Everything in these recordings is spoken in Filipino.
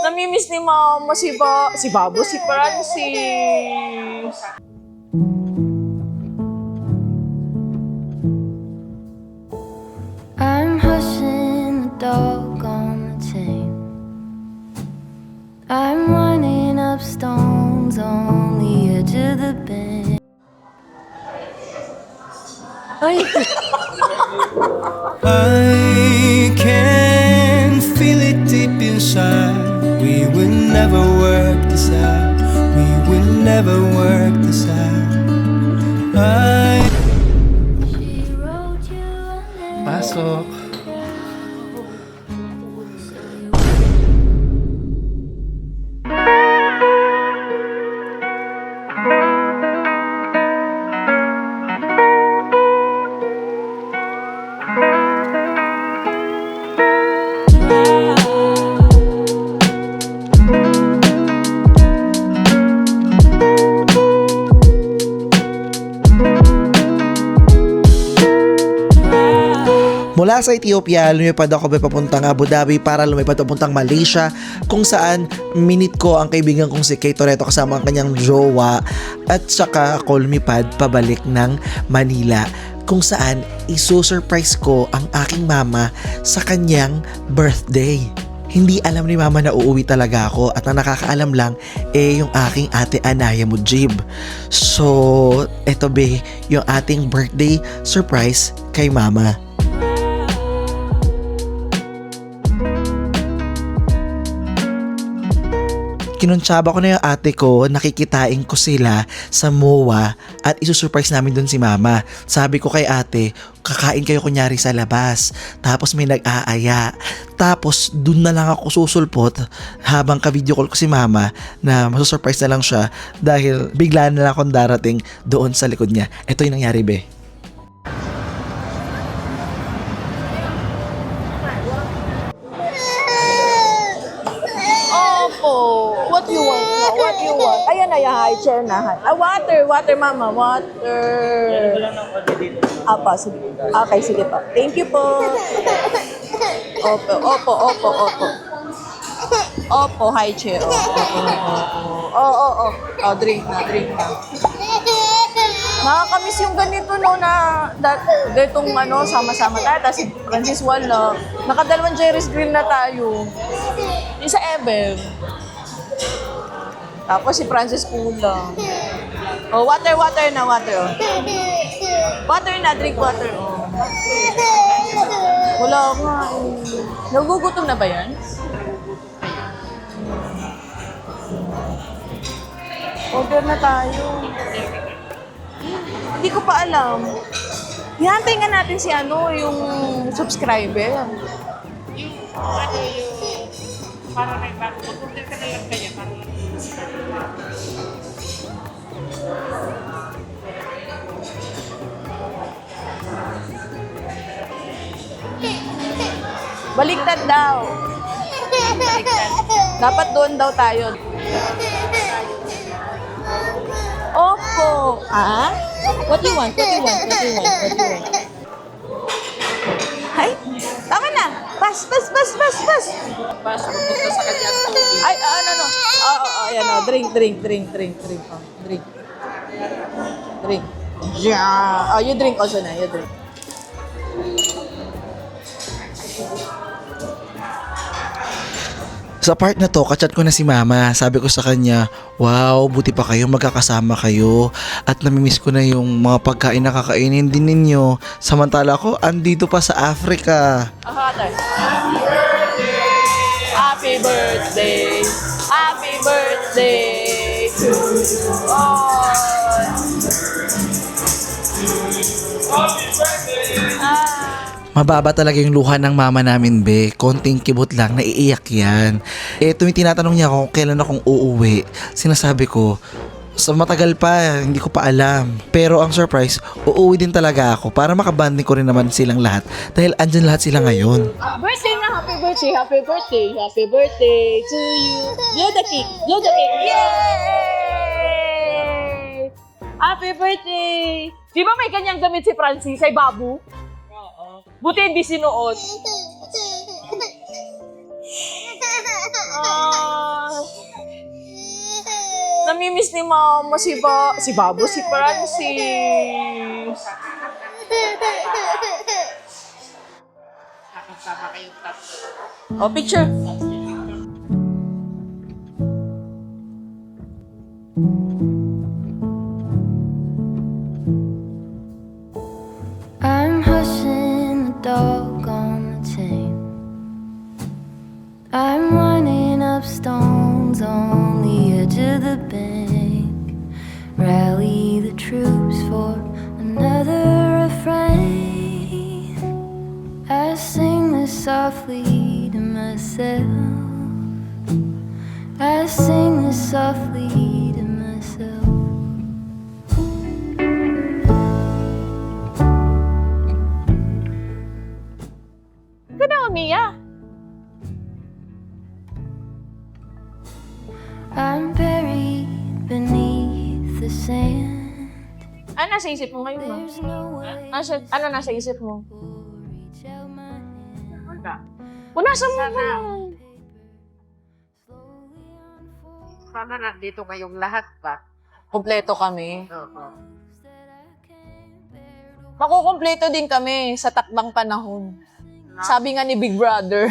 Namimiss ni Mama si Babo, si Francis. I'm hushing the dog on the chain. I'm running up stones on the edge of the bed. Ay, I can feel it deep inside. We will never work this out. We will never work this out. She wrote you a letter. Pasok. Mula sa Ethiopia, lumipad ako papuntang Abu Dhabi para lumipad papuntang Malaysia, kung saan minute ko ang kaibigan kong si Kay Toretto kasama ang kanyang jowa, at saka ako lumipad pabalik ng Manila, kung saan iso-surprise ko ang aking mama sa kanyang birthday. Hindi alam ni mama na uuwi talaga ako, at ang nakakaalam lang yung aking ate Anaya Mujib. So, eto be yung ating birthday surprise kay mama. Kinuntsaba ko na yung ate ko, nakikitain ko sila sa MOA at isusurprise namin dun si mama. Sabi ko kay ate, kakain kayo kunyari sa labas. Tapos may nag-aaya. Tapos dun na lang ako susulpot habang ka-video call ko si mama na masusurprise na lang siya dahil bigla na lang akong darating doon sa likod niya. Ito yung nangyari, be. Opo. What you want now? What you want? Ayan na, high chair na. Water, mama, water. Apa, sige. Okay, sige po. Thank you po. Opo. Opo, high chair. Oo. Oh, drink na. Nakakamiss yung ganito no na ganitong sama-sama tayo. Tapos si Francis wala. Nakadalawang Jerry's Grill na tayo. Isa Ever. Tapos si Francis kulang. Oh, water na, water. Oh. Water na, drink water. Oh. Wala nga. Nagugutom na ba yan? Order na tayo. Hindi ko pa alam. Hihantay nga natin si yung subscriber. Para may bago. Mag-order ka na lang kaya para Baliktad daw. Dapat doon daw tayo. Opo. Ah? What do you want? Hay? Tama na. Pas. Pas, pupunta sa kanya. Ay, ano. Ayan o. Drink. Oh, drink. Yeah. Oh, you drink also na. You drink. Sa part na to, kachat ko na si mama. Sabi ko sa kanya, wow, buti pa kayo, magkakasama kayo. At namimiss ko na yung mga pagkain na kakainin din ninyo. Samantala ko, andito pa sa Africa. Happy birthday to you all. Mababa talaga yung luha ng mama namin, be. Konting kibot lang, naiiyak yan. Tuwing tinatanong niya kung kailan akong uuwi, sinasabi ko, sa matagal pa, hindi ko pa alam. Pero ang surprise, uuwi din talaga ako para makabanding ko rin naman silang lahat dahil andyan lahat sila ngayon. Birthday na, happy birthday to you. Blow the cake. Yay! Happy birthday! Di ba may kanyang damit si Francis ay babu? Oo. Buti hindi sinuot. namimiss ni Mama si Babo, si Francis. Nakasama kayong tatlo. Oh, picture. I'm hushing the dog on the chain. I'm running up stones on the edge of the bank. Rally the troops for another refrain. I sing this softly to myself. I sing this softly to myself. Ito na, Mia. I'm buried beneath the sand. Ano nasa isip mo ngayon, Ma? There's no way Ano nasa isip mo? to reach out my hand. Wala. Punasan mo Sana. ba? Sana nandito kayong lahat ba? Kompleto kami. Oo. Makukumpleto din kami sa takdang panahon. Sabi nga ni Big Brother,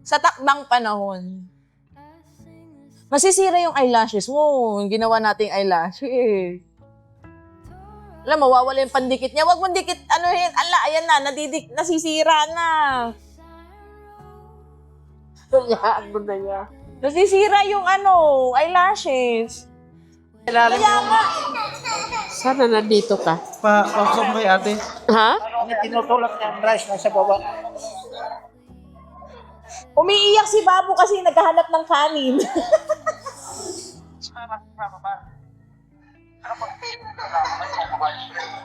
sa takdang panahon. Masisira yung eyelashes mo. Yung ginawa nating eyelashes. Alam, mawawala yung pandikit niya. Huwag mong dikit, ayan na, nasisira na. Hayaan mo na yan. Nasisira yung eyelashes. Kaya nga. Sana nandito ka. Pa-usap mo kay ate. Ha? Tinutulak niya ang rice nasa baba. Umiiyak si Babu kasi naghahanap ng kanin.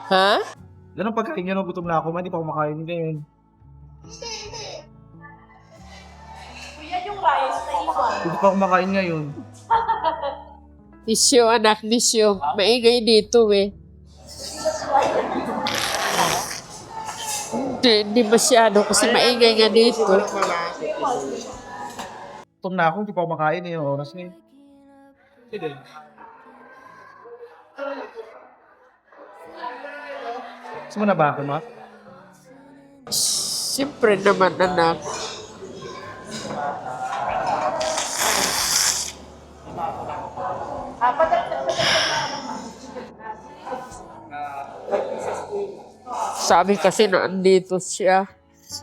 Ha? Ganun pagkain niya, gutom na ako, hindi pa kumakain ngayon. Yan yung rice na iwan. Hindi pa kumakain ngayon. Nisyo, anak, nisyo. Maingay dito eh. Hindi masyado kasi maingay nga dito. Gutom na ako, hindi pa kumakain ngayon. Oras ngayon. Sige. Gusto mo na ba ako, ma? Siyempre naman, anak. Sabi kasi na andito siya.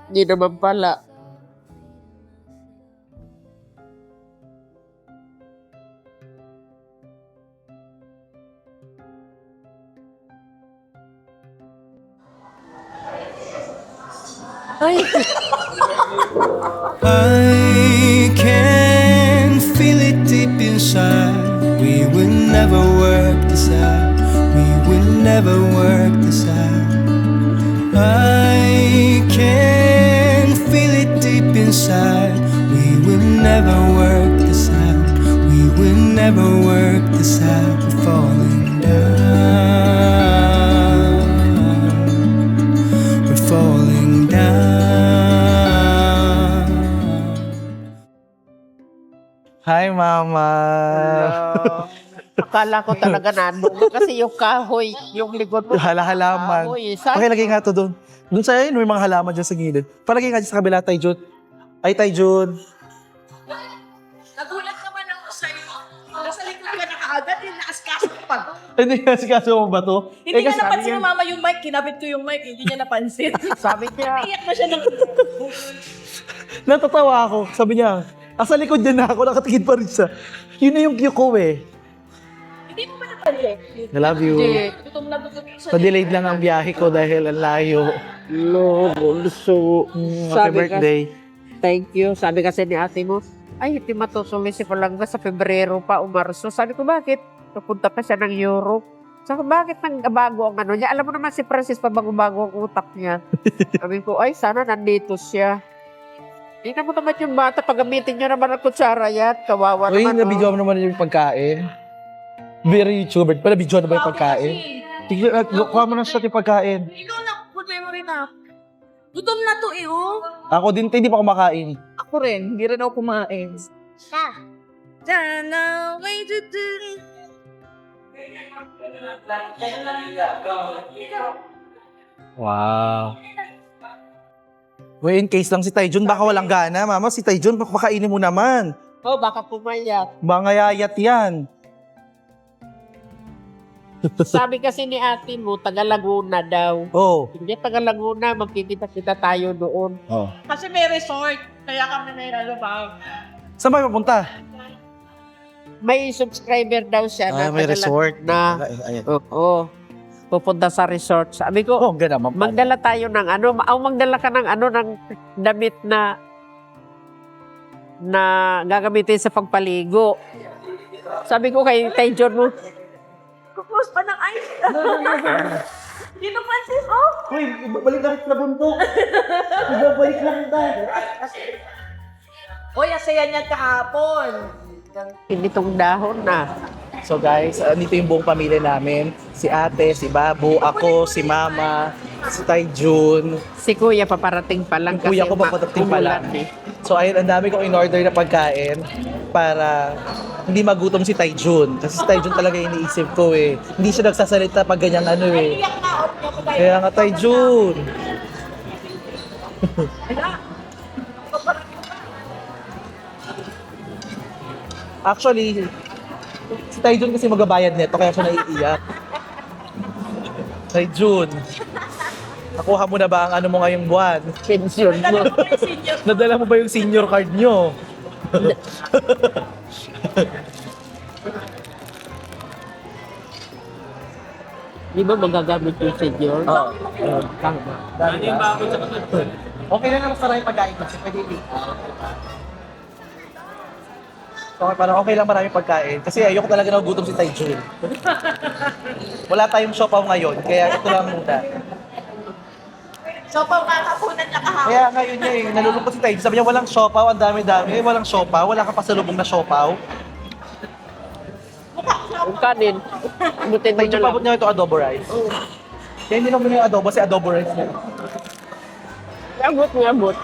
Hindi naman pala. Ay, I can feel it deep inside. We will never work this out. We will never work this out. I can feel it deep inside. We will never work this out. We will never work this out. We're falling down. We're falling down. Hi, Mama! akala ko talaga nandun. Kasi yung kahoy, yung likod mo. Halaman. Kahoy, eh. Saan- Pakilagay nga to doon. Doon sa yun, may mga halaman dyan sa gilid. Palagay nga dyan sa kabila, Tayjun. Ay, Tayjun. Nagulat naman ako sa'yo. Nasa likod ka na kaagad, yung naaskaso pa. Hindi kasi kaso mo ba to? Hindi kasi niya napansin ng mama yung mic, kinabit ko yung mic, hindi niya napansin. Sabi niya, Iyak na siya ng... natatawa ako. Sabi niya, sa likod niya na ako, nakatingin pa rin siya. Yun na yung cue ko eh. Hindi mo ba napansin? I love you. hindi. Gutom na gutom siya. Pa-delayed lang ang biyahe ko dahil ang layo. Also, Happy sabi birthday. thank you. Sabi kasi ni ate mo, ay, hindi matusuloy si Palangga sa Pebrero pa o Marso. Sabi ko, bakit? Napunta pa siya ng Europe. Sabi ko, bakit nagbago ang ano niya? Alam mo naman si Francis pa bago-bago ang utak niya. Sabi ko, ay, sana nandito siya. Tingnan mo naman yung bata, paggamitin niyo naman ang kutsara yan. Kawawa Uy, naman. nabidyo mo naman yung pagkain. Very YouTuber. Pala, video na ba yung pagkain? Tignan, kuha mo na sa ating pagkain. Ikaw na, good memory na. Gutom na to eh, oh. Ako din, hindi pa kumakain. Ako rin, hindi rin ako kumain. Don't know way to do. Wow. Well, in case lang si Taijun, baka walang gana. Mama, si Taijun, pakainin mo naman. Oh, baka pumayat. Mga yayat yan. Sabi kasi ni ate mo, taga Laguna daw. Oh. Hindi taga Laguna, magkikita-kita tayo doon. Oh. Kasi may resort. Kaya kami may ba? Saan ba pupunta? May subscriber daw siya na may taga resort. Laguna. Ayan. Oo. Pupunta sa resort. Sabi ko, Oh, ganda naman. magdala tayo ng ano, magdala ka ng ano, ng damit na gagamitin sa pagpaligo. Sabi ko kay John mo, Kupos pa ng ice. Dino Francis, oh. Uy, balik lang na buntok. Balik lang tayo. Uy, asaya niyan kahapon. pinitong dahon na. So guys, dito yung buong pamilya namin. Si ate, si Babu, ako, si mama, si Taijun. Si kuya paparating pa lang kasi Kuya ko paparating pa lang. umulan eh. So ayun, ang dami kong in-order na pagkain para hindi magutom si Taijun. Kasi si Taijun talaga iniisip ko eh. Hindi siya nagsasalita pag ganyang ano eh. Kaya nga Taijun. Actually, si Taijun kasi magabayad nito kaya siya naiiyak. Taijun, nakuha mo na ba ang ano mo ngayong buwan? Pensyon mo. Nadala mo ba yung senior card nyo? Di ba magagamit yung senior? Oo. Tama. Okay na naman sarang pagkain kasi pwede i-take. Okay, parang okay lang maraming pagkain. Kasi ayoko talaga nagugutom si Taijun. Wala tayong siopaw ngayon, kaya ito lang muna. So, pagkakapunan niya kahapon. Kaya ngayon niya eh, nalulungkot si Taijun. Sabi niya, walang siopaw, ang dami-dami. Walang siopaw, wala kang pasalubong na siopaw. Yung kanin. Butin mo na Taijun, lang. pabot niya ito adobo rice. Kaya hindi naman yung adobo, kasi adobo rice niya. Ngabot.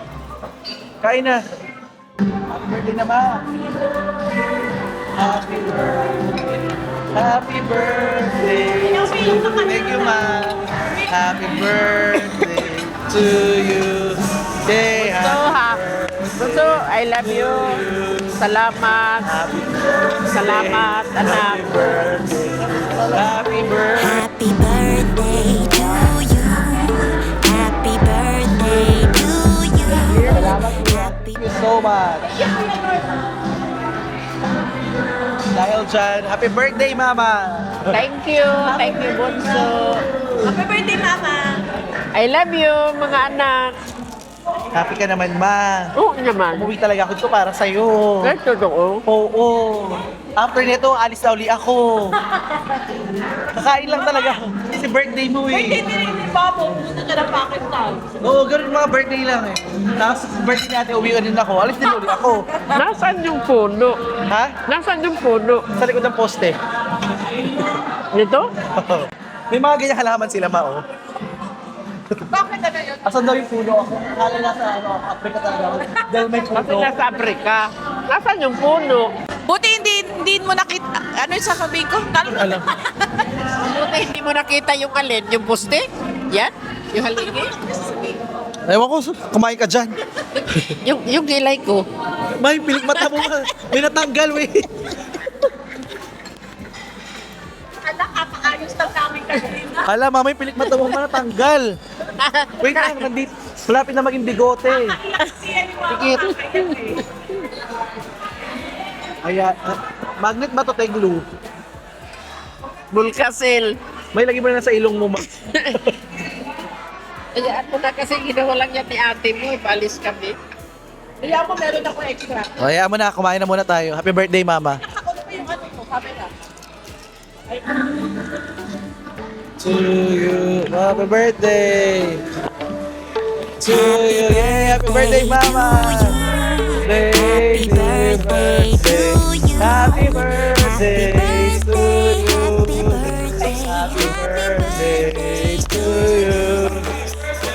Kain na. Happy birthday naman. Happy birthday. Happy birthday. Thank you, ma. Happy birthday to you. Yay, So, Bunso, I love you. Salamat. Salamat, anak. Happy birthday. Happy birthday to you. Happy birthday to you. Happy Thank you so much. Dahil dyan, happy birthday, mama. Thank you. Thank you, Bunso. Happy birthday, Mama. I love you, mga anak. Happy ka naman, ma. Oo naman. Umuwi talaga ako dito para sa'yo. Ganito doon. Oo. After nito, alis na uli ako. Kakain lang talaga ako. Kasi birthday mo Birthday eh. din ni Babo. Gusto ka ng Pakistan. Oo, ganun mga birthday lang eh. Tapos birthday natin, uwi din ako. Alis din uli ako. Nasaan yung puno? Ha? Nasaan yung puno? Sa likod ng poste. Dito? May mga ganyan halaman sila, ma, oh. Bakit na yun? Asan daw yung puno ako? Akala nasa Africa talaga ako. Dahil may Kasi puno. nasa Afrika. Nasaan yung puno? Buti hindi mo nakita. Ano yung sasabihin ko? Alam. Buti hindi mo nakita yung alin, yung poste? Yan? Yung haligi? Ewan ko, kumain ka dyan. Yung gilay ko. May pilik mata mo ka. May natanggal, wey. Anak, kapaayos lang namin kanina. Hala, mama, may pilik mata mo ka natanggal. Wait lang, nandito. Malapit na maging bigote. Tikit. Ayan. Magnet ba to, Teglu? Bulkasil. May lagi mo na sa ilong mo, ma. Ayaan mo na kasi ginawa lang yan ni ate mo. Ipalis kami. Kaya mo meron ako extra. Kaya mo na, kumain na muna tayo. Happy birthday, mama. Ako na pa yung ano ko, camera. To you, happy birthday. To you, yeah, happy birthday, mama. Happy birthday to you. Happy birthday to you.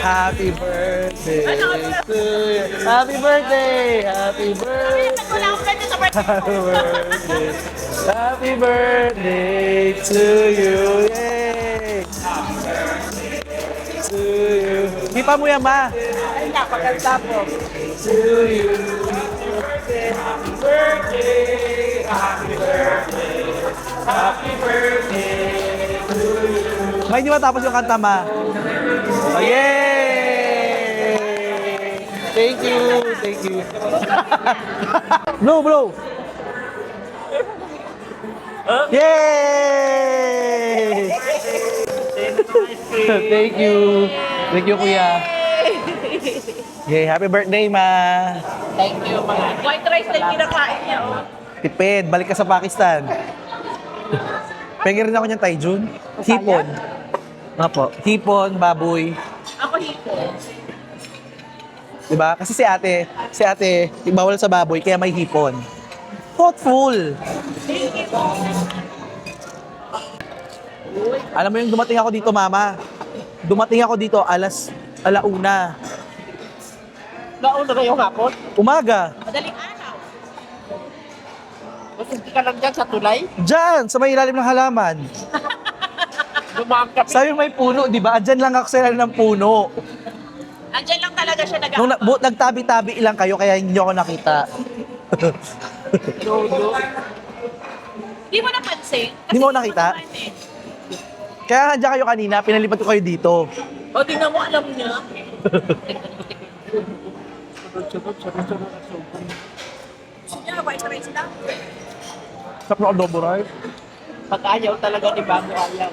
Happy Happy birthday birthday. to you. Happy birthday to you. Happy birthday. Happy birthday. wala akong pwede sa birthday. Happy birthday to you. Yay! To you. Di pa mo yan, ma. Ay, napaganda po. To you. Happy birthday. Happy birthday. Happy birthday to you. Ngayon di ba tapos yung kanta, ma? Oh, yay! Thank you. Thank you. Blow. Yay! Thank you. Thank you, kuya. Yay, happy birthday, ma. Thank you, mga. White rice na yung kinakain niya, oh. Tipid, balik ka sa Pakistan. Pengen rin ako niyan, Taijun. Hipon. Apo, hipon, baboy. Ako hito. Diba? Kasi si ate, bawal sa baboy, kaya may hipon. Thoughtful. Alam mo yung dumating ako dito, mama? Dumating ako dito alauna. Nauna na yung hapon. Umaga. Madaling araw. Mas hindi ka lang dyan sa tulay. Diyan, sa may ilalim ng halaman. Dumaan kami. Sabi may puno, di ba? Diyan lang ako sa ilalim ng puno. Andyan lang talaga siya Nung nagtabi-tabi ilang kayo, kaya hindi ako nakita. Di mo napansin? Di mo nakita? Kaya nandiyan kayo kanina, pinalipat ko kayo dito. O, tingnan mo, alam niya. Gusto niya, white rice lang. Sarap na adobo rice. Pag ayaw talaga ni Bago ayaw.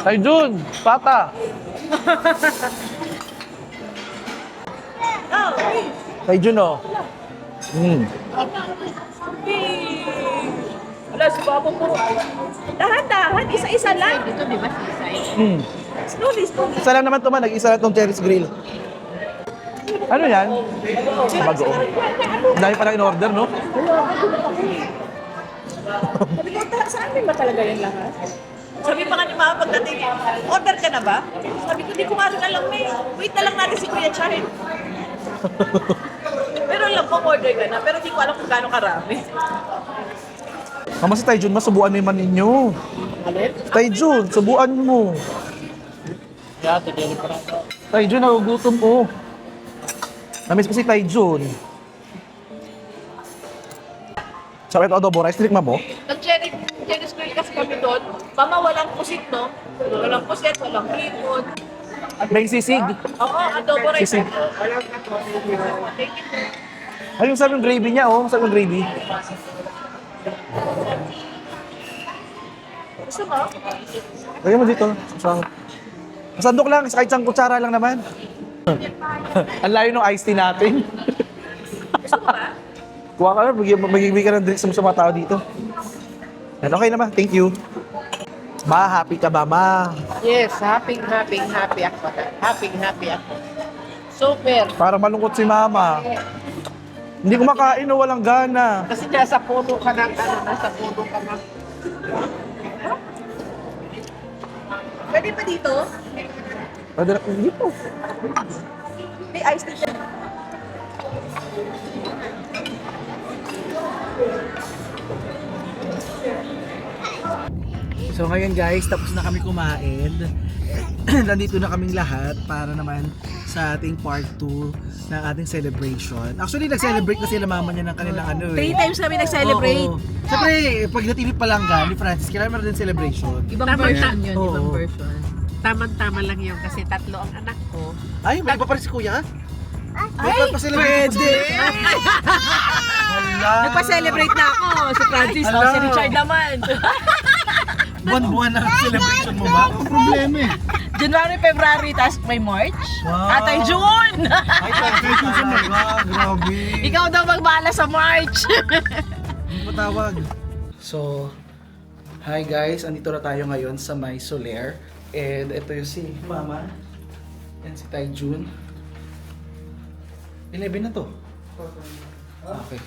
Taijun, pata. Taijun, oh. Wala, si Babo po. Dahan-dahan, isa-isa lang. Ito, di ba? Slowly. Isa lang naman ito man, nag-isa lang itong Cherry's Grill. Ano yan? Bago. Ang dami pa na in-order, no? Sabi ko, saan ba talaga yan lahat? Sabi pa nga ni Mama pagdating, order ka na ba? Sabi ko, di ko nga rin alam eh. Wait na lang natin si Kuya Chard. Pero alam ko, order ka na. Pero di ko alam kung gaano karami. Mama, si Taijun, masubuan mo yung man ninyo. Taijun, subuan mo. Taijun, nagugutom po. Namiss ko si Taijun. Sabi ito, adobo rice, tinikma mo? Nag-Jenny's Grill kasi kami doon. Mama, walang pusit, no? Walang pusit, walang hipon. May sisig. Oo, adobo rice. Sisig. Ay, yung sabi yung gravy niya, oh. Sabi yung gravy. Gusto mo? Lagyan mo dito. Sandok lang, kahit isang kutsara lang naman. Ang layo ng iced tea natin. Gusto mo ba? Kuha ka na, magigibig ka ng drinks sa mga tao dito. Yan, okay naman, thank you. Ma, happy ka ba, ma? Yes, happy ako. Happy ako. Super. Para malungkot si mama. Hindi kumakain o walang gana. Kasi nasa puno ka ng nasa puno ka ng... Pwede pa dito? Pwede na, hindi po. May ice tea siya. So ngayon guys, tapos na kami kumain. Nandito na kaming lahat para naman sa ating part 2 ng ating celebration. Actually, nag-celebrate na sila mama niya ng kanilang ano eh. 3 times kami nag-celebrate. Oo. Siyempre, pag natinip pa lang ni Francis, kailangan meron din celebration. Ibang version yun, Oo. ibang version. Tama-tama lang yun kasi 3 ang anak ko. Ay, may pa rin si kuya? Ay, pa-celebrate mo. Hala. Nagpa-celebrate na ako. Si Francis, Hello. si Richard naman. Buwan-buwan na celebration mo ba? Ang problema eh. January, February, tapos may March. Wow. Atay June! Ay, celebration sa mga. Grabe. Ikaw daw magbahala sa March. Hindi matawag. So, hi guys. Andito na tayo ngayon sa My Soler. And ito yung si Mama. Yan si Taijun. 11 na to. Okay.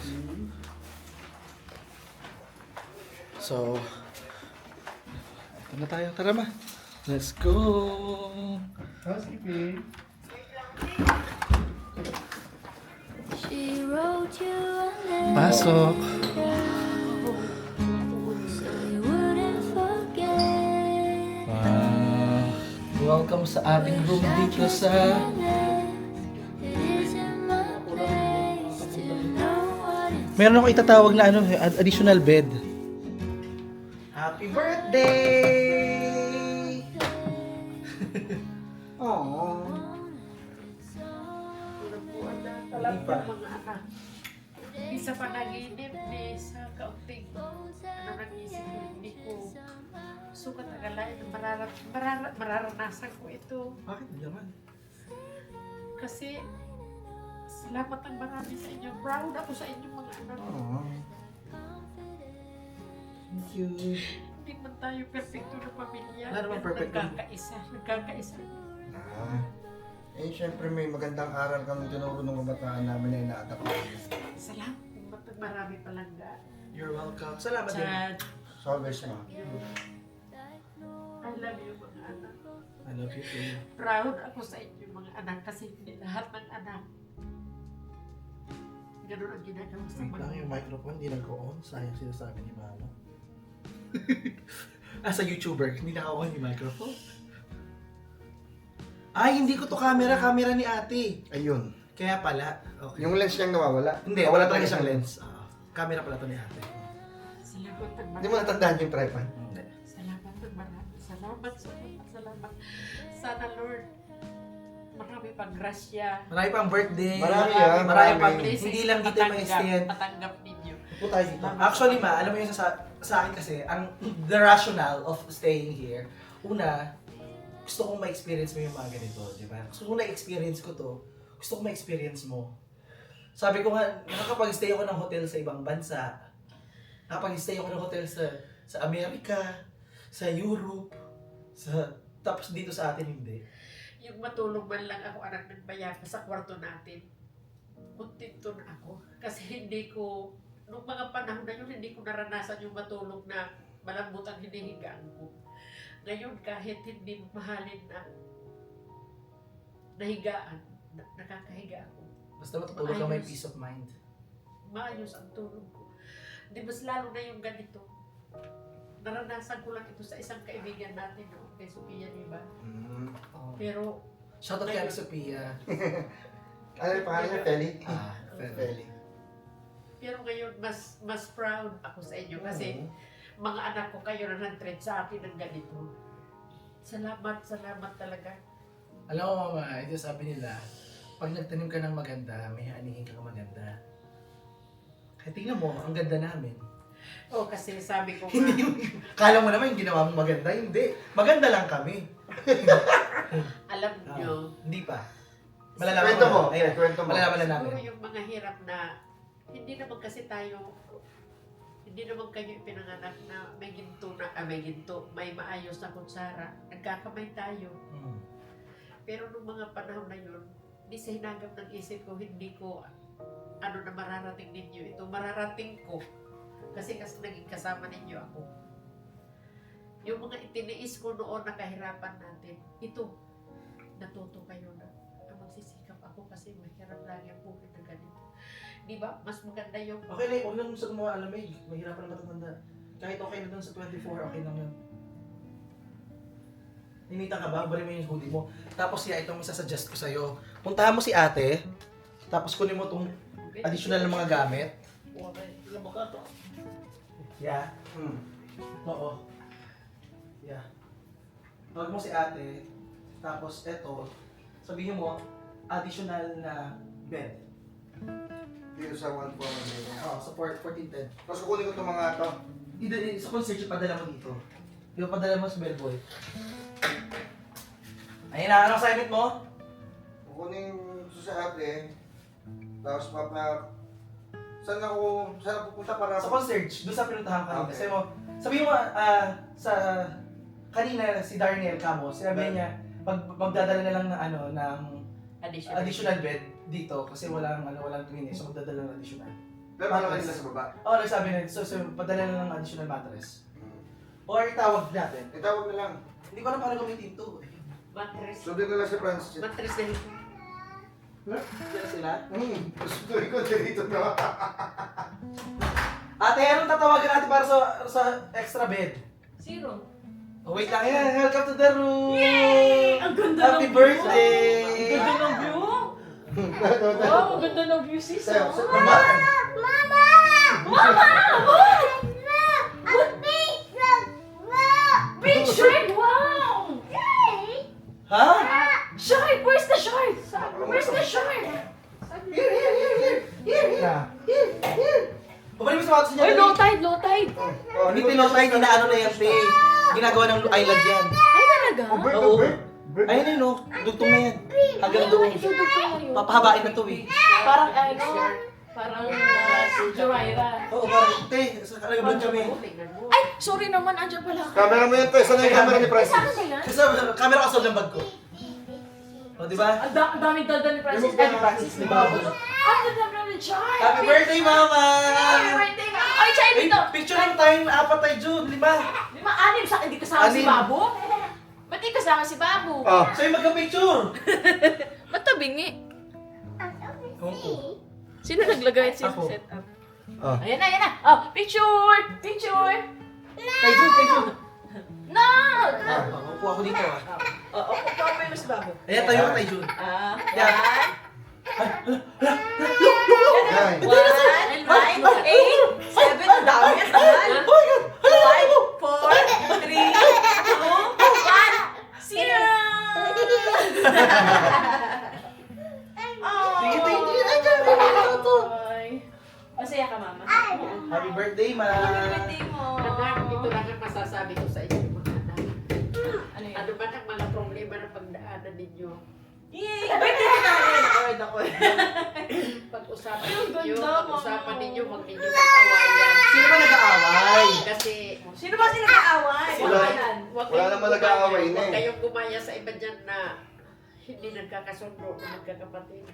So, ito na tayo. Tara ma. Let's go! Pasok. You wouldn't forget. Welcome sa ating room dito sa... It isn't my place to know what it's Meron ako itatawag na additional bed. Happy birthday! Oh. Alam ko mga anak. Isa pa naginip ni sa kaunting nagisip ko, hindi ko sukat agalain na mararanasan ko ito. Bakit naman? Kasi salamat ang marami sa inyo. Proud ako sa inyo mga anak. Oh. Thank you. Hindi man tayo perfecto na pamilya. Wala naman pero perfecto. Nagkakaisa. Siyempre may magandang aral kang tinuro ng kabataan namin na ina-adapt namin. Salamat. Marami palangga. You're welcome. Salamat din. Chad, Always, ma. I love you mga anak. I love you too. Proud ako sa inyo mga anak kasi hindi lahat ng anak ganun ang ginagawa sa Wait mga lang, yung microphone hindi nag-on. Sayang sinasabi ni Mama. Sa YouTuber, hindi naka-on yung microphone. Ay, hindi ko to camera. Camera ni ate. Ayun. Kaya pala. Okay. Yung lens niyang nawawala. Hindi, wala talaga siyang lens. Camera pala to ni ate. Salamat ng Hindi mo natandaan yung tripod. Hindi. Salamat ng marami. Salamat. Sana Lord, marami pang grasya. Marami pang birthday. Marami, Marami marami. pang hindi lang dito ma-extend. Matanggap ninyo. Upo tayo dito. Actually, ma, alam mo yung sa akin kasi, the rationale of staying here, una, gusto kong ma-experience mo yung mga ganito, di ba? Gusto kong na-experience ko to. Gusto kong ma-experience mo. Sabi ko nga, nakakapag-stay ako ng hotel sa ibang bansa. Nakapag-stay ako ng hotel sa Amerika, sa Europe, tapos dito sa atin hindi. Yung matulog man lang ako anak ng bayaka sa kwarto natin. Kontento na ako. Kasi hindi ko, nung mga panahon na yun, hindi ko naranasan yung matulog na malambot ang hinihigaan ko. Ngayon, kahit hindi mahalin na nahigaan, nakakahiga ako. Basta matutulog ka may peace of mind. Maayos ang tulog ko. Di mas lalo na yung ganito. Naranasan ko lang ito sa isang kaibigan natin, no? Kay Sophia, di ba? Pero, Shoutout kay Sophia. Ano yung pangalan niya? Feli? Feli. Feli. pero ngayon, mas proud ako sa inyo kasi mga anak ko kayo na nag-treat sa akin ng ganito. Salamat talaga. Alam mo, Mama, ito sabi nila, pag nagtanim ka ng maganda, may anihin ka maganda. Kaya tingnan mo, ang ganda namin. Oh, kasi sabi ko nga, Kala mo naman yung ginawa mong maganda, hindi. Maganda lang kami. alam nyo, Hindi pa. Kwento mo. Ayun, Kwento mo. malalaman na siguro namin. yung mga hirap na hindi naman kasi tayo, hindi naman kayo pinanganak na may ginto may maayos na kutsara. Nagkakamay tayo. Pero nung mga panahon na yun, di sa hinagap ng isip ko, hindi ko na mararating ninyo ito. Mararating ko. Kasi naging kasama ninyo ako. Yung mga itiniis ko noon na kahirapan natin, ito, natuto kayo na magsisikap ako kasi mahirap lagi ang buhay na ganito. Di ba? Mas maganda yung... Okay lang, huwag lang sa gumawa alamig. Mahirapan na matanda. Kahit okay na dun sa 24, okay lang yun. Ninita ka ba? Balik mo yung hoodie mo. Tapos itong isasuggest ko sa'yo. Puntahan mo si ate, tapos kunin mo itong additional na mga gamit. Okay, alam mo ka to. Yeah. Oo. Yeah. Tawag mo si ate, tapos eto, sabihin mo, additional na bed. Dito sa 1-4. Sa 1410. Tapos kukunin ko itong mga to. Sa concert yung padala mo dito. Yung padala mo sa bellboy. Ayun na, anong assignment mo? Kukunin ko sa ate. Tapos saan ako pupunta para... Sa concert, doon sa pinuntahan ka Okay. Kasi sabihin mo, kanina si Darnell Camo, sinabi niya, magdadala na lang ng additional bed dito kasi walang twin so magdadala ng additional. Pero ano kanila sa baba? Oo, nagsabi na, so padala na ng additional mattress. Or itawag natin. Itawag na lang. Hindi ko alam paano gamitin ito. Mattress. Sabihin ko lang si Francis. Mattress na ito. Diyan sila. Gusto ko dito na. Ate, anong tatawagan natin para sa extra bed? Zero. Oh, wait lang yan. Welcome to the room! Ang ganda Happy birthday! Ang ganda ng view. Wow, ang ganda ng view, sis. Sayo, Oh. mama! Big shark! Wow! Ha? Shark! Where's the shark? Where's the shark? Pabalik mo sa sapatos niya. Ay, dali. low tide, low tide. Hindi tinotay, inaano na yan, te. Ginagawa ng island yan. Ay, talaga? Oo. Ayun yun, no? Dugtong na yan. Hanggang doon. Idudugtong mo yun. Papahabain na to, eh. Parang ano, parang si Joyra. Oo, parang, te, sa kalagaban kami. Ay, sorry naman, andyan pala ako. Camera mo yan, te. Saan na yung camera ni Ay, Francis? sa akin ba yan? Kasi camera kasol ng bag ko. O, di ba? Ang daming daldal ni Francis. Ay, ni Francis, ni Babo. Ay, ang dami ni Joy. Happy birthday, Mama! Happy birthday, ma. Ay, Joy, Ay, dito. picture lang tayo, 4 tayo, June, 5. 5, 6, sa akin, di kasama si Anim. Babo? Ba't di kasama si Babo? Oh. Sa'yo magka-picture. Ba't tabingi? Oo. Sino naglagay at Ako. set up? Oh. Ayan na, ayan na. Oh, picture! Picture! Tayo, June, tayo, June. No! Kukuha ko dito, ah. Oo, kukuha pa yung mas Babo. Ayan, tayo ka tayo, June. Yan. 1, 9, 8, 7, ang dami yan, tagal. 5, 4, 3, 2, 1, 0! Sige, tayo, tayo, ay, dyan, Masaya ka, Mama? Happy birthday, Ma. Birthday mo. Anak, ito lang ang masasabi ko sa inyo mga anak. Ano yun? Ano man ang mga problema ng pagdaanan ninyo, Yay! Birthday mo namin! Award ako eh. pag-usapan Ay, ang ninyo, ganda, pag-usapan Mama. ninyo, huwag ninyo mag-awayan. Sino ba nag-aaway? Kasi, Sino ba sila nag-aaway? Wala. huwag Wala kayong naman nag-aaway na huwag eh. kayong gumaya sa iba dyan na hindi nagkakasundo na magkakapatid.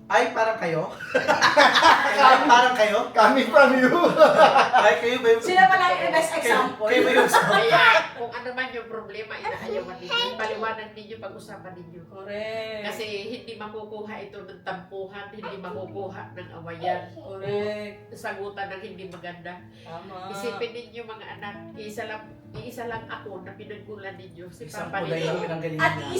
Ay, parang kayo? Ay, parang kayo? Coming from you. Ay, kayo ba yung... Sila pala yung best example. Kayo ba yung... Kaya, kung ano man yung problema, inaayawan ninyo, paliwanag ninyo, pag-usapan ninyo. Correct. Kasi hindi makukuha ito ng tampuhan, hindi makukuha ng awayan. Correct. Sagutan ng hindi maganda. Tama. Isipin ninyo mga anak, iisa lang ako na pinagmulan ninyo. Si Isang Papa kulay yung ninyo. pinanggalingan At niya.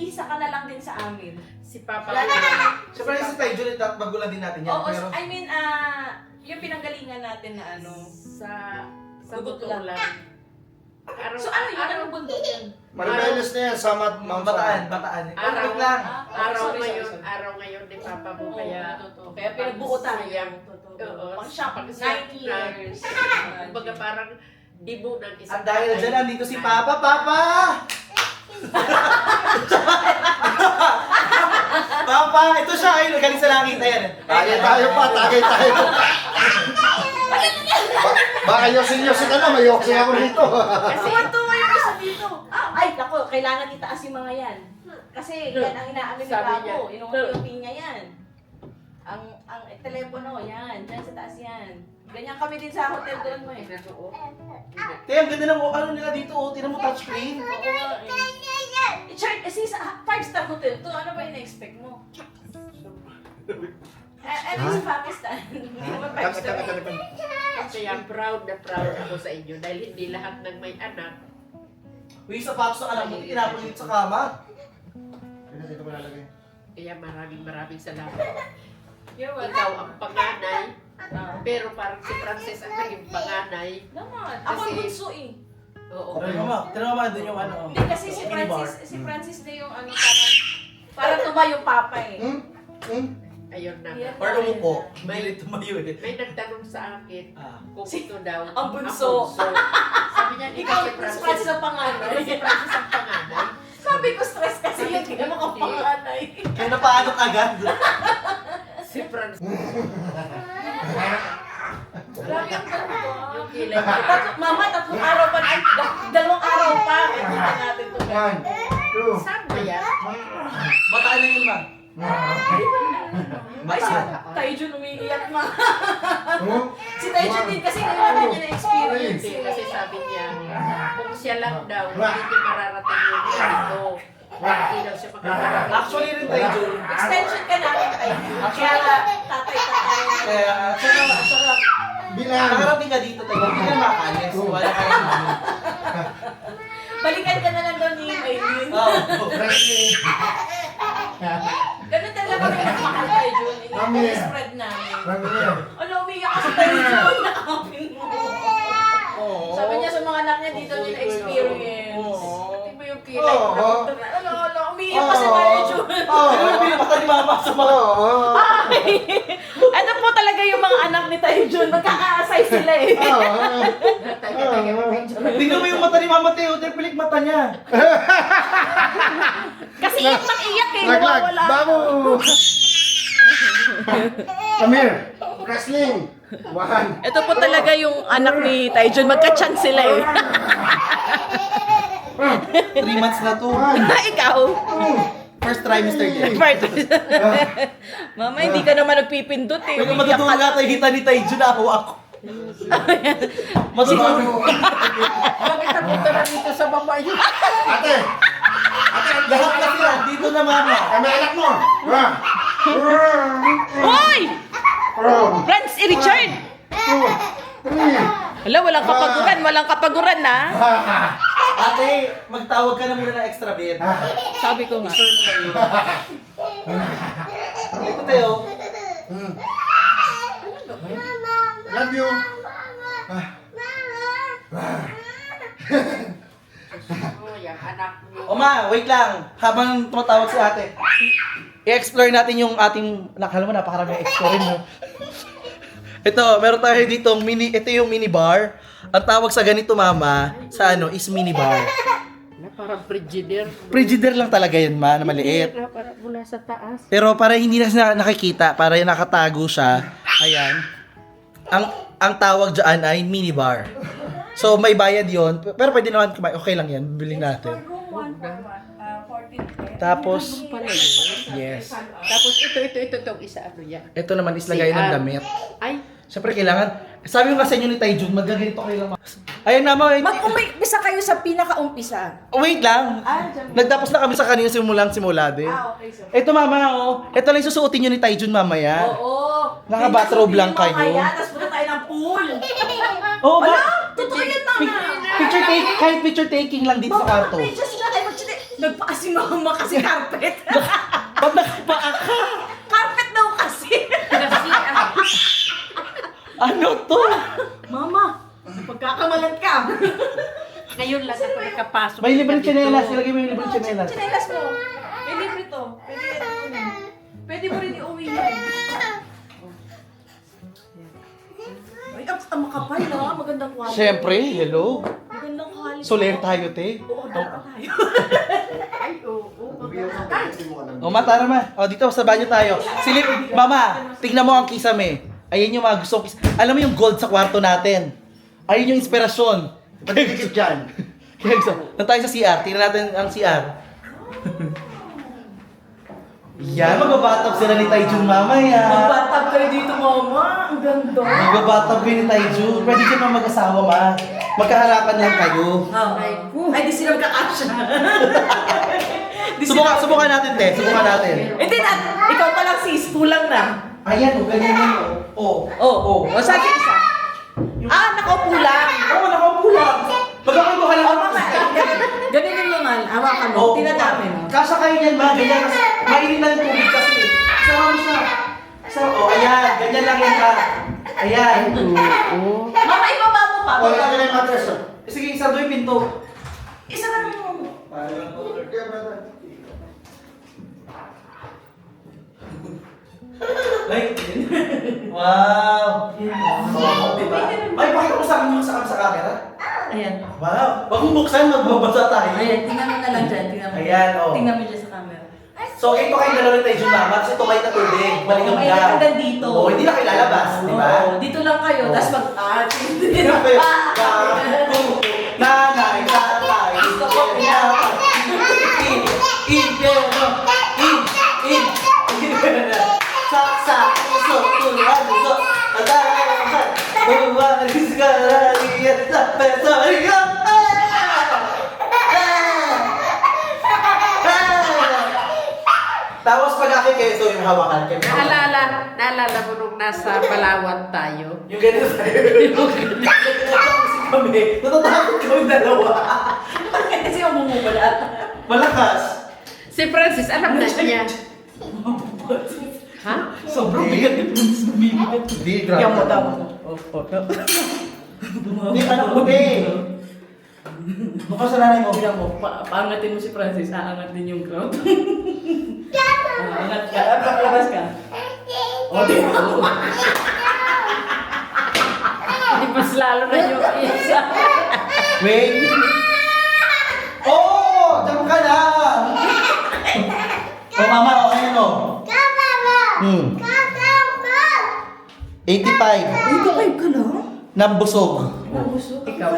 isa ka na lang din sa amin. Si Papa Wala ninyo. Siyempre, si tayo, June, bagulan din natin yan. Oo, Pero, I mean, yung pinanggalingan natin na ano. Sa Gugot totoo lang. lang. Araw, So ano yun? Anong bundok yan? Maribeles na yan. Samat, Mount bataan, bataan. Araw, Wait lang. araw Sorry, ngayon, sorry. araw ngayon ni Papa mo, Oo, kaya totoo. Kaya pinagbuo tayo. Sayang. Totoo. Oo. Pang shop, Pag-shop 9 years. Kumbaga parang dibo ng isang At dahil tatay. dyan, nandito si Papa. Papa! Papa, ito siya. Ay, nagaling sa langit. Ayan. Tagay tayo pa. Tagay tayo. Baka yosin-yosin ka na. May yosin ako dito. Kasi tuwa yung isa dito. Ay, nako, kailangan itaas yung mga yan. Kasi yan ang inaamin ni Sabi Babo. niya. Inuunti niya yan. Ang telepono, yan. Diyan sa taas yan. Ganyan kami din sa hotel doon mo eh. Te, ang ganda ng ano nila dito. Oh, tinan mo touchscreen. Oo nga eh. Chart, kasi sa 5-star hotel to, ano ba yung na-expect mo? Ano sa Pakistan? Hindi naman 5-star eh. Kaya proud na proud ako sa inyo dahil hindi lahat ng may anak Uy, sapatos ng anak mo, tinapon dito sa kama. Dito ko lalagay. kaya maraming salamat. You're welcome. Ikaw ang panganay, pero parang si Frances ang naging panganay. Naman. Ako ang Kasi- bunso eh. Oo. Tinan mo, tinan mo doon yung ano. Hindi kasi si minibar. Francis na yung ano parang tumayo yung papa eh. Ayun na. Yan. Or umupo. May tumayo eh. May nagtanong sa akin Ah. kung ito daw ang bunso. Sabi niya, di Ikaw, kasi si Francis ang Di panganay. si Frances ang panganay. Sabi ko stress kasi yun, hindi mo kang panganay. Kaya napaano agad. Si Frances. Grabe ang ganda. Yung kilay niya. Mama, 3 araw pa, ay, 2 araw pa. Kita natin ito. 1, 2, Saan ba yan? Bataan na yun, ma. Ay, si Bataan. Taijun umiiyak ma. 2, Si Taijun din kasi wala niya na experience. Hindi, kasi sabi niya, kung siya lang daw, hindi niya mararating yung ganito. Ilaw siya makakalaw. Actually rin Taijun. Extension ka namin tayo. Kaya nga, tatay-tatay. Kaya, saka, Bilang. nakarating ka dito tayo. Hindi ka makakalis. Wala ka lang. Balikan ka na lang daw ni Maylin. Oo. Ganun talaga kami nagmahal tayo, Jun. Mami. Ini-spread namin. Mami. Ano, umiyak kasi tayo, Jun. Nakapin mo. Sabi niya sa mga anak niya, dito niya na-experience. Di ba yung kilay? Oo. Ano, umiyak kasi tayo, Jun. Ano yung pinapata ni Mama sa mga... Ay! Ano po talaga yung mga anak ni Tayo Jun? Magkakaasay sila eh. Tingnan mo yung mata ni Mama Teo. Pilik mata niya. Kasi iyak nang iyak eh. Laglag. Nawawala. Bago. Amir. Wrestling. One. Ito po talaga yung anak ni Tayo Jun. Magka-chan sila eh. 3 months na to. Ikaw? First trimester din. Mama, hindi ka naman nagpipindot eh. Pero Umiiyak matutulog ka. ka tayo kita ni Taijun ako ako. Matutulog. Bakit napunta na dito sa babae? Ate. Ate. Lahat na sila. Dito na Mama. Kami anak mo. Hoy! Franz e. Richard! Wala, walang kapaguran. Walang kapaguran na. Ate, magtawag ka na muna ng extra bed. Sabi ko nga. Ito Teo. Love you. Oh, yung anak niyo. O Ma, wait lang. Habang tumatawag si ate. I-explore natin yung ating... Nakala mo, napakarami explore mo. Ito, meron tayo dito mini... Ito yung mini bar. Ang tawag sa ganito, Mama, sa ano, is mini bar. Na parang frigidaire. Frigidaire lang talaga yun, Ma, na maliit. Na parang mula sa taas. Pero para hindi na nakikita, para nakatago siya, ayan, ang tawag dyan ay minibar. So may bayad yon, pero pwede naman, okay lang yan, bibili natin. Tapos, yes. Tapos itong isa ano yan. Ito naman is lagay ng CR. damit. Ay, Siyempre kailangan, sabi ko nga sa inyo ni Taijun, magaganito kayo lang. Ayun na, Ma, Mag-umpisa kayo sa pinaka-umpisa. wait lang. Nagtapos na kami sa kanina simula din. Okay, so. Ito Mama, oh. Ito lang yung susuotin nyo ni Taijun mamaya. Oo. Naka-bathrobe lang kayo. Kaya, tapos punta tayo ng pool. Oh, Totoo yan, Mama. picture take, kahit picture taking lang dito sa kwarto. Just na tayo nagpa-kasi mama kasi carpet. Pag nakapaa ka, Carpet daw kasi. ano to? Mama, pagkakamalan ka. ngayon lang ako nakapasok. May libreng tsinelas, ilagay mo yung libreng tsinelas. Chinelas mo. May libre to. Pwede yan kunin. Pwede mo rin iuwi yan. Ay, ang makapal na. Magandang quality. Siyempre, hello. Magandang quality. Soler tayo, te. Oo, dapat tayo. Ay, oo. O, matara ma. O, dito sa banyo tayo. Silip, Mama, tignan mo ang kisame. Ayan yung mga gusto. Alam mo yung gold sa kwarto natin. Ayun yung inspirasyon. Pagkikit dyan. Kaya gusto. Nandun tayo sa CR. Tingnan natin ang CR. Yan, magbabatap sila ni Taijun mamaya. Magbatab kayo dito, mama. Ang ganda. Magbabatap yun ni Taijun. Pwede dyan mga mag-asawa, Ma. Magkaharapan lang kayo. Ay, di sila magkakasya. Subukan natin, te. Subukan natin. Hindi na. Ikaw pa lang sis. Kulang na. Ayan, o, ganyan yan. O. Oo. O, saan yung isa? Nakaupo lang. Oo, nakaupo lang. Magkakapo ka lang. Ganun yung lungan. Hawakan mo. Oo. Tingnan namin. Kasya kayo niyan, Ma. Ganyan. Kasi mainit na yung tubig kasi. Sama mo siya. Ayan. Ganyan lang yan, Ma. Ayan. Mama, ibaba mo pa. Wala ka na yung mattress. Sige, isa doon yung pinto. Isa na mo. Ay, wow. Diba? Ay, pakita mo sa akin yung sa camera. Ayan. Wow. Wag mong buksan, magbabasa tayo. Ayan, tingnan mo na lang dyan. Tingnan mo. Ayan, oh. Tingnan mo dyan sa camera. So, ito kayo dalawa ni Taijun Mama kasi ito kayo na tubig. Balikan mo Ay, lang. hanggang dito. Oo, hindi na kayo lalabas, di ba? Oo, dito lang kayo. Oo. Tapos mag-art. Nanay, tatay, Gusto ko pinapay. Saksa, puso, tuluan, puso, adahan, buwaris ka, raliyan, sa peso, akin kayo ito yung hawakan. Naalala mo nung nasa Palawan tayo? Yung ganito tayo. Kami. Natatakot kami dalawa. Kasi yung bumubala. Malakas. Si Francis, alam na niya. Ha? Sobrang bigat ni Francis bumibigat. Hindi, grabe. Yung madama. Hindi, anak ko din. Baka sa nanay mo. Tignan mo, paangatin mo si Francis, aangat din yung crowd. Aangat ka, pakalabas ka. O, di ba? Hindi mas lalo na yung isa. Wait. Oh! Diyan ka na! Oh, mama, okay ano? 85. 85 ka na? Nambusog. Ikaw.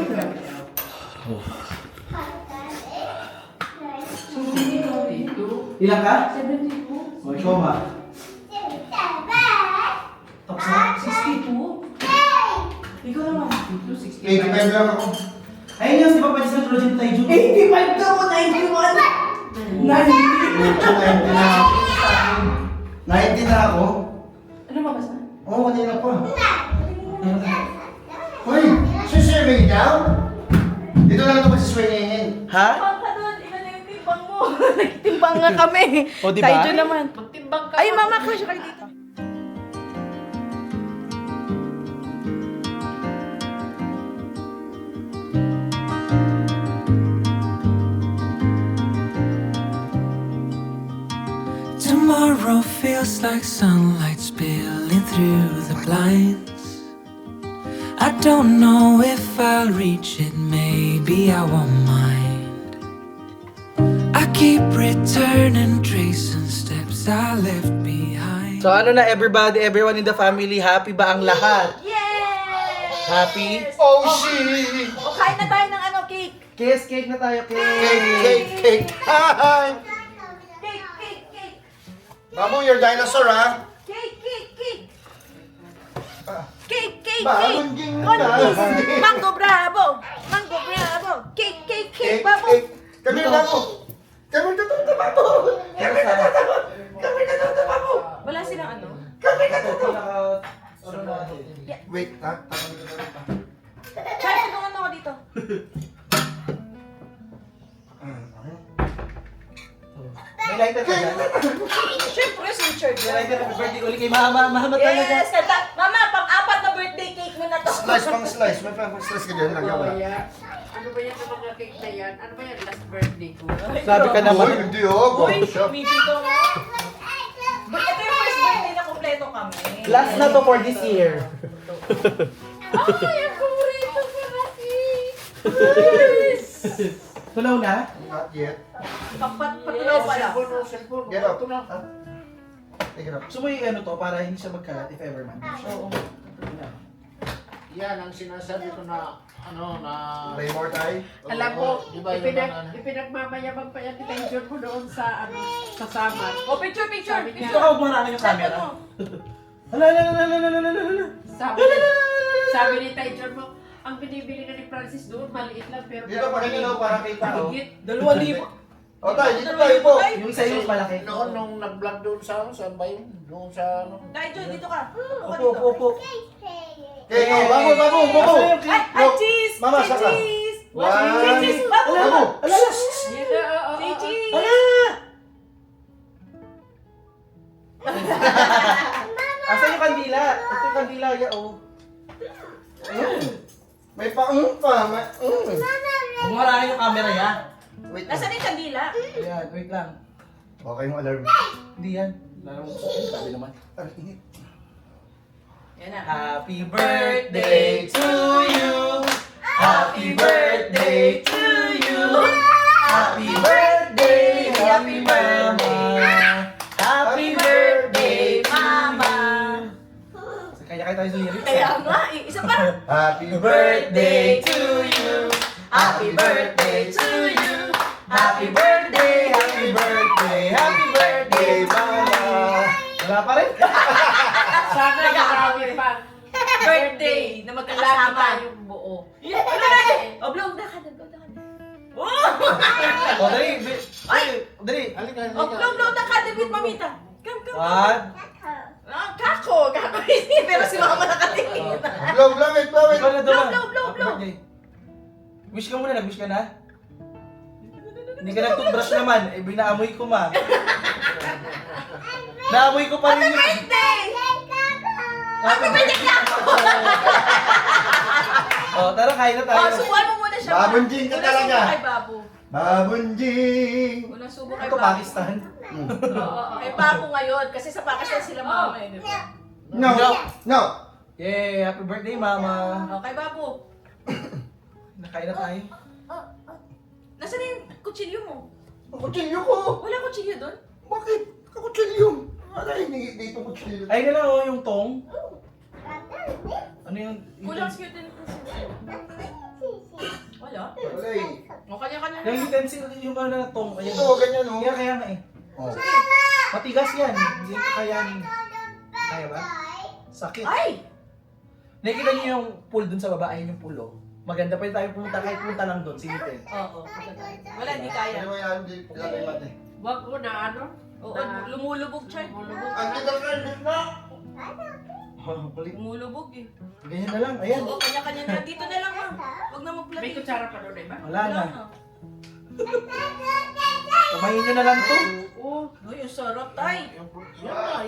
Ilan ka? 72. Oh, ikaw ma. Tapos na? 62? Ikaw naman. 85 lang ako. Ayun yun, di ba pwede sa Trojan tayo dyan? 85 ka mo, 91! 90! 90 na ako. 90 na ako. Ano mabasa? Oo, kanina pa. Hoy, siswimming daw? Dito lang ito magsiswimmingin. Ha? Baka doon, ilan na yung timbang mo? Nagtimbang nga kami. O, diba? Tayo dyan naman. Magtimbang ka. Ay, mama, kasya kayo dito. Tomorrow feels like sunlight spilling through the blinds. I don't know if I'll reach it, maybe I won't mind. I keep returning, tracing steps I left behind. So ano na everybody, everyone in the family, happy ba ang lahat? Yay! Happy? Oh, shit! O, kain na tayo ng ano, cake. Cake na tayo, Cake time! Cake, cake, cake. Babu, your dinosaur, ha? Cake, cake, cake. Cake, cake, Bago cake. ging Conchis. na. Mango bravo. Mango bravo. Cake, cake, cake. Cake, Babu. cake. Kami na ako. Kami natutuwa, Babu. Kami natutuwa. Kami natutuwa, Babu. Wala silang ano? Kami natutuwa. Wait, ha? Chai, tulungan ako dito. May lighter ka dyan? Siyempre, si Richard. May lighter ka birthday uli kay mama talaga. Yes, kanta. Mama, pang-apat na birthday cake mo na to. Slice, pang slice. May pang slice ka dyan. Nagawa. Kuya, ano ba yan sa mga cake na yan? Ano ba yan last birthday ko? Sabi ka naman. Uy, hindi oh. Uy, Bomb shop. maybe ko mo. Ito yung first birthday na kompleto kami. Last na to for this year. Ay, ang kumurito ko na Yes! Tulaw na? Not yet. Patulaw pala. Get up. Take it up. So may ano to para hindi siya magkalat if ever man. Oo. Yan ang sinasabi ko na Play more tayo. Alam mo, Di ba yun ang ano? ipinagmamayabang pa yan ni Tyson mo doon sa sa Samar. Oh, picture, picture. Sabi Dito niya, ka humarami yung camera. Hala. sabi ni Tyson mo, ang binibili na ni Francis doon, maliit lang pero Dito pa rin yun, para kita oh. higit. 2,000. O tayo, dito tayo po. Yung sa iyo malaki. Noon nung nag-vlog doon sa saan ba yun? Doon sa Dahil John, dito ka. Opo. Okay, no, babu. Ay, cheese! Mama, Si saka. cheese! One. Cheese! Babu! Babu. Yun na, oo, Si oo. cheese! Asa yung kandila? Ito yung kandila, ya oh. May pa-ung pa. Humarami yung camera ya. Wait. Nasaan yung kandila? Ayan, wait lang. Okay yung alarm. Hindi yan. Lalo mo sa akin, sabi naman. Ang init. Yan na. Happy birthday to you. Happy birthday to you. Happy birthday, happy mama. Happy birthday, mama. Kaya tayo sa lyrics. Kaya nga, isa pa. Happy Birthday to you. Happy birthday to you. Happy birthday, happy birthday, happy birthday, mama. Wala pa rin? Sana marami pa. Birthday na Lagi magkakasama. tayong buo. O, vlog na ka na. O, dali. Dali. Halika, O, vlog na ka din with mamita. What? Kako! Pero si mama nakatingin. Blow it. Ikaw na daw. Blow. Okay. Wish ka muna, nag-wish ka na? Hindi ka nag-toothbrush naman, eh binaamoy ko ma. Naamoy ko pa rin yung... Happy birthday! Oh, tara, kain na tayo. Subuan mo muna siya. Babunjing ka Unang talaga. subo kay Babu. Babunjing! Unang subo kay Ito, Babu. Pakistan. Kay Babu ngayon, kasi sa Pakistan sila mama eh, di ba? No! Yay! Happy birthday, mama! Kay Babu. Nakain na tayo. Nasaan yung kutsilyo mo? Ang kutsilyo ko! Wala kutsilyo doon? Bakit? Kakutsilyo! Ano hiningi dito kutsilyo? Ay na lang oh, yung tong. Ano yung... Kulang siya din. Wala? Wala eh. O kanya-kanya na. Yung utensil, yung ano na tong. Ayan. Ito, ganyan oh. Kaya nga eh. Oh. Matigas yan. Hindi ko kayanin. Kaya ba? Sakit. Ay! Nakikita niyo yung pool dun sa baba, ayun yung pool oh. Maganda pa tayo pumunta kahit punta lang dun, sinitin. Oo. Wala, hindi kaya. Ano mo yan? Lalay mati. Wag mo na ano? Oo, lumulubog siya. Ang kita ka, na! Kulit. Lumulubog eh. Ganyan na lang, ayan. Oo, kanya-kanya na. Dito na lang ha. Huwag na May mag-plate. kutsara pa doon, ba? Wala na. Kumain nyo na lang to. Uy, ang sarap tay.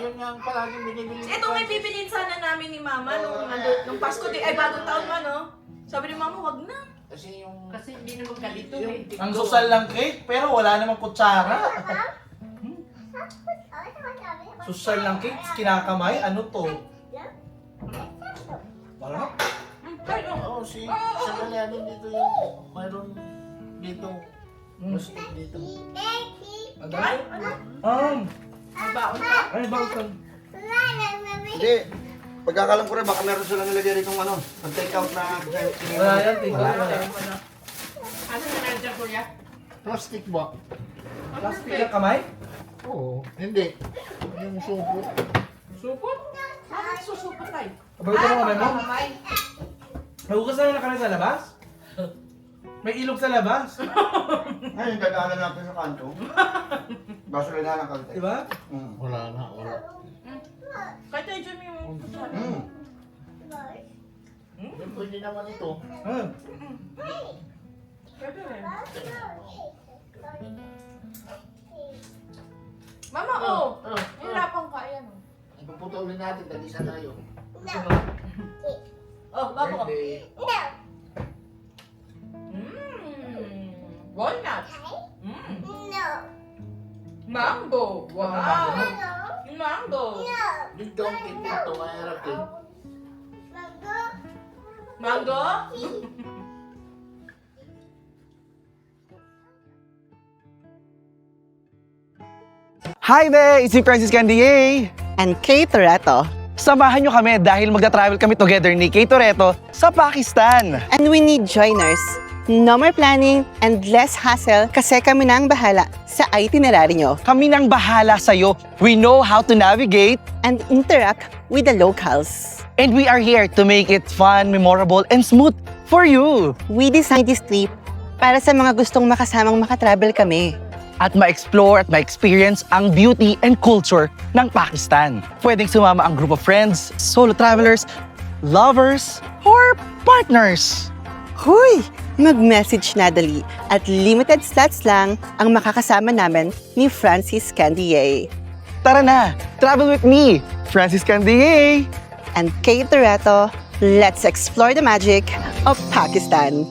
Yun nga ang palaging binibili. Ito may bibilin sana namin ni mama nung Pasko, ay bagong taon pa no? Sabi ni mama, wag na. Kasi yung... Kasi hindi naman ganito eh. Ang susal lang cake, pero wala namang kutsara. Susal lang cake, kinakamay, ano to? Parang, Oo, sa galanin dito yung... Mayroon dito. Plastic dito. Ay, ano? May baon ka? Ano ba ito? Hindi. Pagkakalam ko rin, baka meron silang nilagay rin kung ano, pag-take out na... Wala yan, tingnan Wala. wala. Ano na nandiyan, kuya? Plastic ba? Plastic ang kamay? Oo. Hindi. Yung supo. Supot? Bakit susupot tayo? Abay ko mga kamay mo? Kamay. Nagugas na kami sa labas? May ilog sa labas. Ngayon, dadaanan natin sa kanto. Gasolina ng kalte. Diba? Wala na, wala. Kahit tayo dyan yung kutsara. Pwede naman ito. Pwede rin. Mama, yung lapang ka, ayan oh. Ipuputulin natin, dali-isa tayo. Oh, bago ka. Birthday. Walnuts. Mango. Wow. Mango. Dito ang pinto, mahirap eh. Mango? Hi there! It's me, Francis Candier! And Kay Toretto. Samahan nyo kami dahil magta-travel kami together ni Kay Toretto sa Pakistan. And we need joiners. No more planning and less hassle kasi kami na ang bahala sa itinerary nyo Kami nang bahala sa'yo. We know how to navigate and interact with the locals. and we are here to make it fun, memorable, and smooth for you. We designed this trip para sa mga gustong makasamang makatravel kami. At ma-explore at ma-experience ang beauty and culture ng Pakistan. Pwedeng sumama ang group of friends, solo travelers, lovers, or partners. Huy! Mag-message na dali at limited slots lang ang makakasama namin ni Francis Candier Tara na! Travel with me, Francis Candier! and Kay Toretto. Let's explore the magic of Pakistan.